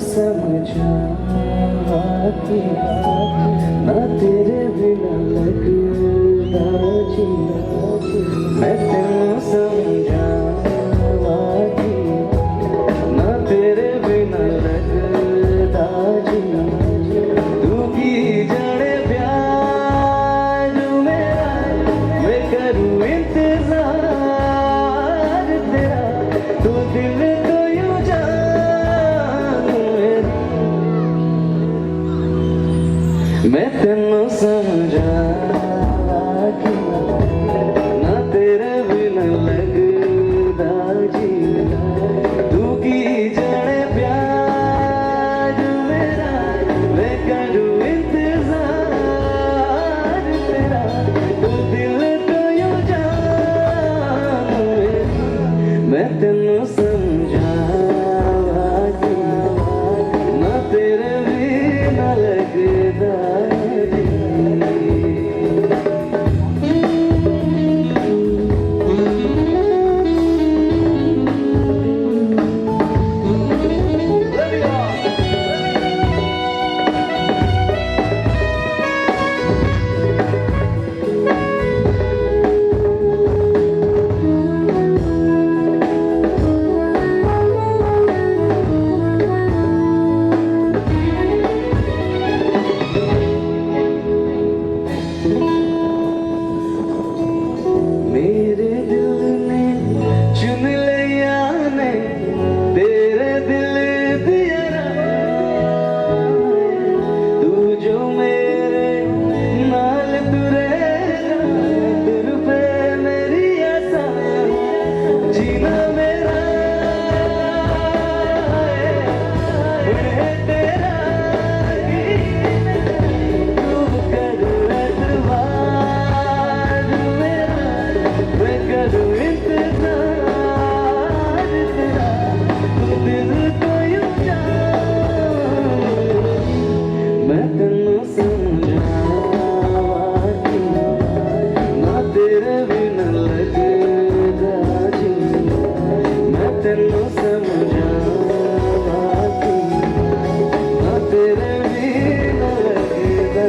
समझा कि ना तेरे बिना लगता जी मैं तेनू समझा कि ना तेरे बिना लगता जी तू की जाने प्यार मेरा मैं करूँ इंतजार तेरा तू दिल तो यूं जान मैं तेनू समझा कि ना तेरे बिना लगदा जी तू की जाने प्यार मेरा मैं करूँ इंतजार तेरा तू दिल तो यूं जान मैं तेनू समझा कि ना तेरे बिना लगदा मेरे दिल ने चुन लिया ने तेरे दिल दिया राह। तू जो मेरे नाल तुरेगा तुर पे मेरी आसा जीना मेरा है तेरा तू कर एतबार मेरा मैं करूँ इंतजार तेरा तू दिल को यूं जान मैं तेनू समझा कि ना तेरे बिना लगदा जी मैं तेनू समझा कि ना तेरे बिना लगदा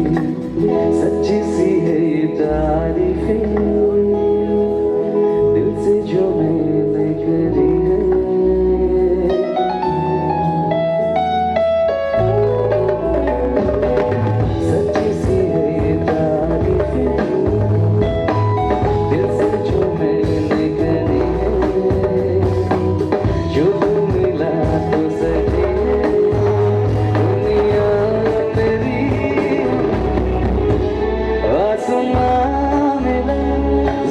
सच्ची सी है ये तारीफें दिल से जो मैंने करी है सच्ची सी है ये तारीफें दिल से जो मैंने करी है जो तू मिला तो सही है दुनिया मेरी आसमां मिला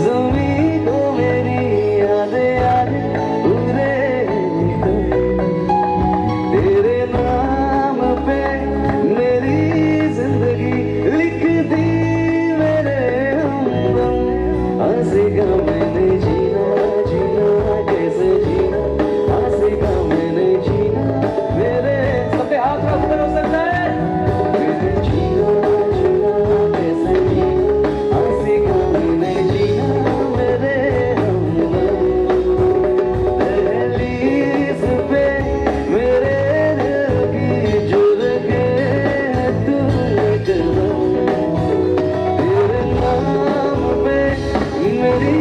ज़मीं को मेरी याद याद पूरे तेरे नाम पे मेरी जिंदगी लिख दी मेरे हमदम हंसेगा मैंने जीना जीना कैसे जीना हंसेगा मैंने जीना मेरे सबके हाथ में ऊपर हो सकता है मैंने जीना जीना कैसे जीना हंसेगा मैंने जीना मेरे हमदम दहलीज पे मेरे दिल की जो लगे तू तेरे नाम पे मेरी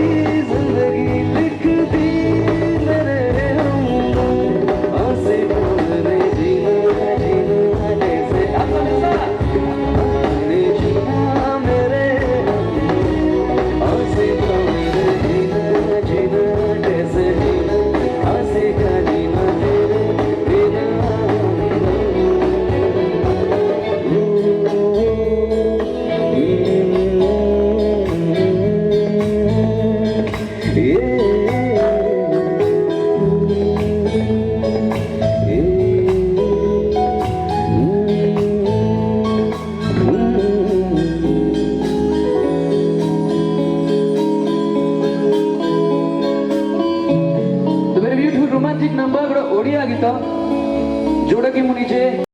ରୋମାଣ୍ଟିକ ନମ୍ବର ଗୋଟେ ଓଡ଼ିଆ ଗୀତ ଯୋଉଟା କି ମୁଁ ନିଜେ